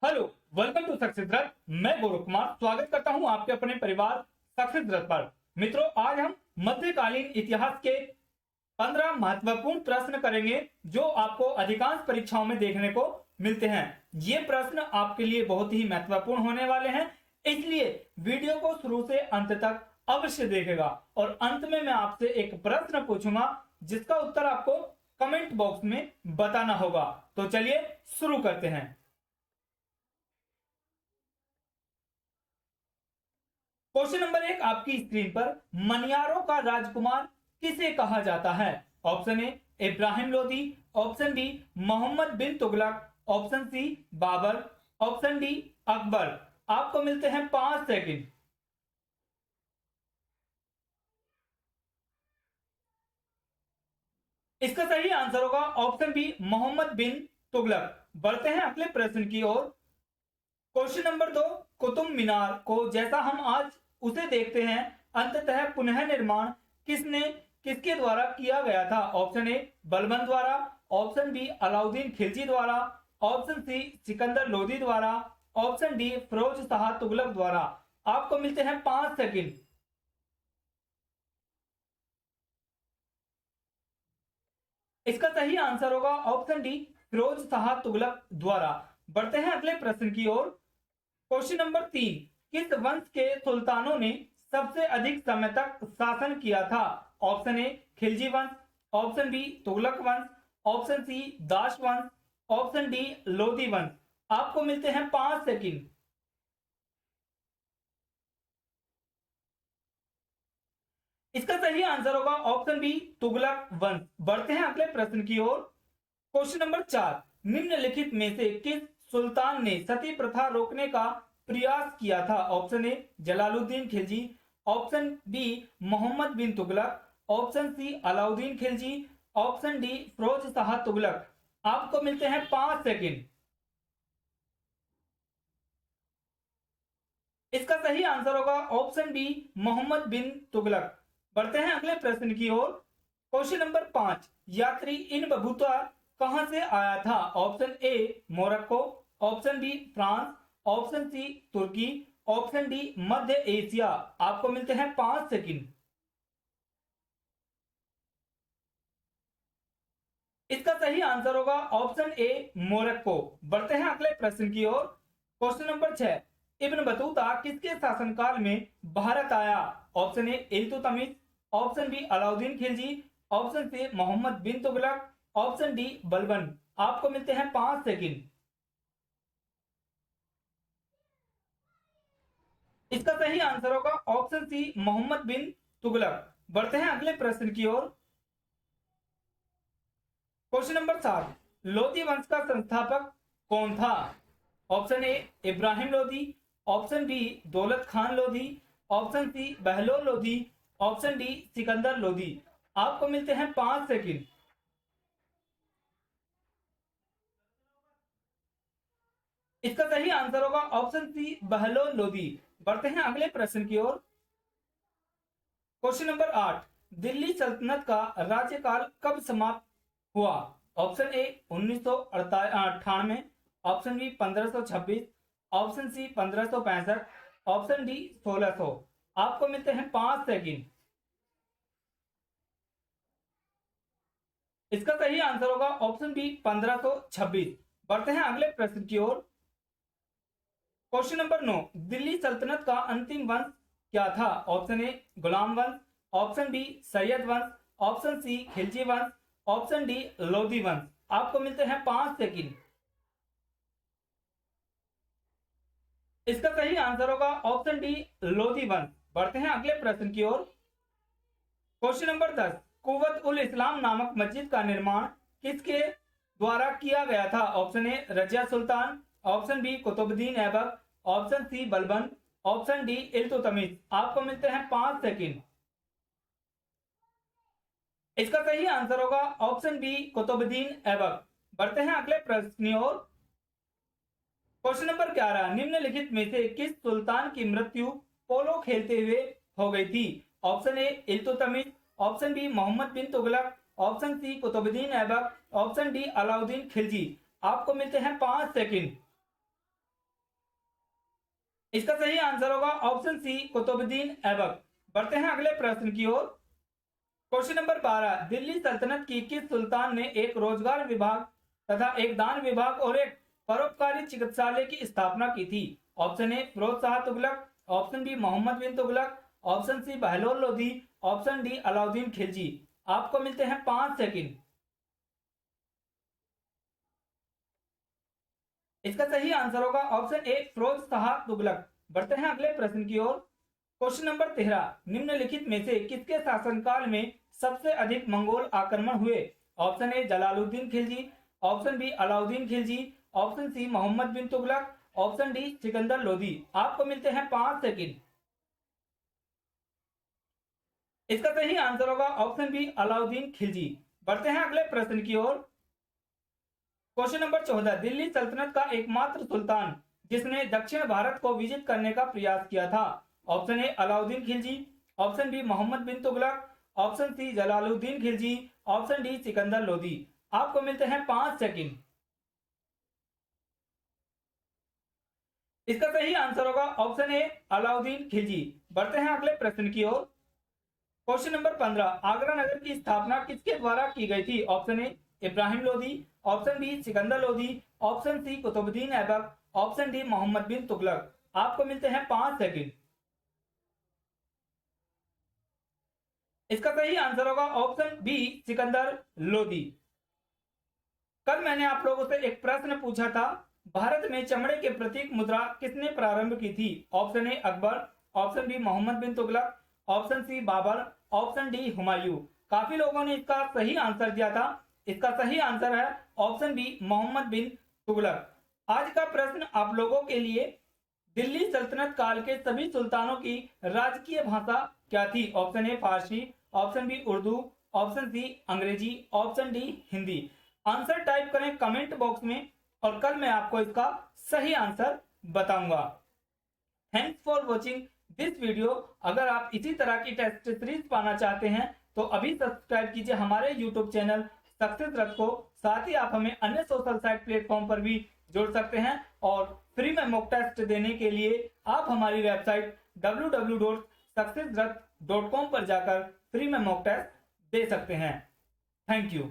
Hello, welcome to success रथ। मैं गौरव कुमार स्वागत करता हूं आपके अपने परिवार सक्सेस रथ पर। मित्रों, आज हम मध्यकालीन इतिहास के 15 महत्वपूर्ण प्रश्न करेंगे जो आपको अधिकांश परीक्षाओं में देखने को मिलते हैं। ये प्रश्न आपके लिए बहुत ही महत्वपूर्ण होने वाले हैं, इसलिए वीडियो को शुरू से अंत तक अवश्य देखेगा। और अंत में मैं आपसे एक प्रश्न पूछूंगा जिसका उत्तर आपको कमेंट बॉक्स में बताना होगा। तो चलिए शुरू करते हैं। क्वेश्चन नंबर 1 आपकी स्क्रीन पर, मनियारों का राजकुमार किसे कहा जाता है? Option A Ibrahim Lodi, option B Mohammad bin Tughlaq, option C Babur, option D Akbar. आपको मिलते हैं 5 सेकंड। इसका सही आंसर होगा ऑप्शन बी मोहम्मद बिन तुगलक। बढ़ते हैं अगले प्रश्न की ओर। क्वेश्चन नंबर 2, कुतुब मीनार को जैसा हम आज उसे देखते हैं, अंततः पुनः निर्माण किसके द्वारा किया गया था? ऑप्शन ए बलबन द्वारा, ऑप्शन बी अलाउद्दीन खिलजी द्वारा, ऑप्शन सी सिकंदर लोदी द्वारा, ऑप्शन डी फिरोज शाह तुगलक द्वारा। आपको मिलते हैं 5 सेकंड। इसका सही आंसर होगा ऑप्शन डी फिरोज शाह तुगलक द्वारा। बढ़ते हैं अगले प्रश्न की ओर। क्वेश्चन नंबर 3, किस वंश के सुल्तानों ने सबसे अधिक समय तक शासन किया था? ऑप्शन ए खिलजी वंश, ऑप्शन बी तुगलक वंश, ऑप्शन सी दास वंश, ऑप्शन डी लोदी वंश। आपको मिलते हैं 5 सेकंड। इसका सही आंसर होगा ऑप्शन बी तुगलक वंश। बढ़ते हैं अगले प्रश्न की ओर। क्वेश्चन नंबर 4, निम्नलिखित में से किस सुल्तान ने सती प्रथा रोकने का प्रयास किया था? Option A Jalaluddin Khilji, option B Mohammad bin Tughlaq, option C Alauddin Khilji, option D Firoz Shah Tughlaq. आपको मिलते हैं 5 सेकंड। इसका सही आंसर होगा ऑप्शन बी मोहम्मद बिन तुगलक। बढ़ते हैं अगले प्रश्न की ओर। क्वेश्चन नंबर 5, यात्री इन बभूता कहां से आया था? Option A Morocco, option B France, option C तुर्की, ऑप्शन डी मध्य एशिया। आपको मिलते हैं 5 सेकंड। इसका सही आंसर होगा ऑप्शन ए मोरक्को। बढ़ते हैं अगले प्रश्न की ओर। क्वेश्चन नंबर 6, इब्न बतूता किसके शासनकाल में भारत आया? Option A Iltutmish, option B Alauddin Khilji, option C Mohammad bin Tughlaq, option D Balban. आपको मिलते हैं 5 सेकंड। इसका सही आंसर होगा ऑप्शन सी मोहम्मद बिन तुगलक। बढ़ते हैं अगले प्रश्न की ओर। क्वेश्चन नंबर 7, लोदी वंश का संस्थापक कौन था? Option A Ibrahim Lodi, option B Daulat Khan Lodi, option C Bahlol Lodi, option D Sikandar Lodi. आपको मिलते हैं 5 सेकंड। इसका सही आंसर होगा ऑप्शन सी बहलोल लोदी। बढ़ते हैं अगले प्रश्न की ओर। क्वेश्चन नंबर 8, दिल्ली सल्तनत का राज्यकाल कब समाप्त हुआ? Option A 1998, option B 1526, option C 1565, option D 1600। आपको मिलते हैं 5 सेकंड। इसका सही आंसर होगा ऑप्शन बी 1526। बढ़ते हैं अगले प्रश्न की ओर। क्वेश्चन नंबर 9, दिल्ली सल्तनत का अंतिम वंश क्या था? ऑप्शन ए गुलाम वंश, ऑप्शन बी सैयद वंश, ऑप्शन सी खिलजी वंश, ऑप्शन डी लोदी वंश। आपको मिलते हैं 5 सेकंड। इसका सही आंसर होगा ऑप्शन डी लोदी वंश। बढ़ते हैं अगले प्रश्न की ओर। क्वेश्चन नंबर 10, कुव्वत उल इस्लाम नामक मस्जिद का निर्माण किसके द्वारा किया गया था? Option A Razia Sultan, option B Qutubuddin Aibak, option C Balban, option D Iltutmish. आपको मिलते हैं 5 सेकंड। इसका सही आंसर होगा ऑप्शन बी कुतुबुद्दीन ऐबक। बढ़ते हैं अगले प्रश्न की ओर। क्वेश्चन नंबर 11, निम्नलिखित में से किस सुल्तान की मृत्यु पोलो खेलते हुए हो गई थी? Option A Iltutmish, option B Mohammad bin Tughlaq, option C Qutubuddin Aibak, option D Alauddin Khilji. आपको मिलते हैं 5 सेकंड। इसका सही आंसर होगा ऑप्शन सी कुतुबुद्दीन ऐबक। बढ़ते हैं अगले प्रश्न की ओर। क्वेश्चन नंबर 12, दिल्ली सल्तनत की किस सुल्तान ने एक रोजगार विभाग तथा एक दान विभाग और एक परोपकारी चिकित्सालय की स्थापना की थी? Option A Firoz Shah Tughlaq, option B Mohammad bin Tughlaq, option C Bahlol Lodhi, option D Alauddin Khilji. आपको मिलते हैं 5 सेकंड। इसका सही आंसर होगा ऑप्शन ए फिरोज शाह तुगलक। बढ़ते हैं अगले प्रश्न की ओर। क्वेश्चन नंबर 13, निम्नलिखित में से किसके शासनकाल में सबसे अधिक मंगोल आक्रमण हुए? Option A Jalaluddin Khilji, option B Alauddin Khilji, option C Mohammad bin Tughlaq, option D Sikandar Lodhi. आपको मिलते हैं 5 सेकंड। इसका सही आंसर होगा ऑप्शन बी अलाउद्दीन खिलजी। बढ़ते हैं अगले प्रश्न की ओर। क्वेश्चन नंबर 14, दिल्ली सल्तनत का एकमात्र सुल्तान जिसने दक्षिण भारत को विजित करने का प्रयास किया था? Option A Alauddin Khilji, option B Mohammad bin Tughlaq, option C Jalaluddin Khilji, option D Sikandar Lodhi. आपको मिलते हैं 5 सेकंड। इसका सही आंसर होगा ऑप्शन ए अलाउद्दीन खिलजी। बढ़ते हैं अगले प्रश्न की ओर। क्वेश्चन नंबर 15, आगरा नगर की स्थापना किसके द्वारा की गई थी? Option A Ibrahim Lodhi, option B Sikandar Lodhi, option C Qutubuddin Aibak, option D Mohammad bin Tughlaq. आपको मिलते हैं 5 सेकंड। इसका सही आंसर होगा ऑप्शन बी सिकंदर लोधी। कल मैंने आप लोगों से एक प्रश्न पूछा था, भारत में चमड़े के प्रतीक मुद्रा किसने प्रारंभ की थी? Option A Akbar, option B Mohammad bin Tughlaq, option C Babur, option D Humayun. काफी लोगों ने इसका सही आंसर दिया था। इसका सही आंसर है ऑप्शन बी मोहम्मद बिन तुगलक। आज का प्रश्न आप लोगों के लिए, दिल्ली सल्तनत काल के सभी सुल्तानों की राजकीय भाषा क्या थी? Option A Farsi, option B Urdu, option C Angrezi, option D Hindi. Answer type करें कमेंट बॉक्स में और कल मैं आपको इसका सही आंसर बताऊंगा। Thanks for watching this video. अगर आप इसी तरह की टेस्ट सीरीज पाना चाहते हैं तो अभी सब्सक्राइब कीजिए हमारे यूट्यूब चैनल सक्सेस रथ को। साथ ही आप हमें अन्य सोशल साइट प्लेटफॉर्म पर भी जोड़ सकते हैं और फ्री में मॉक टेस्ट देने के लिए आप हमारी वेबसाइट www.successrath.com पर जाकर फ्री में मॉक टेस्ट दे सकते हैं। Thank you.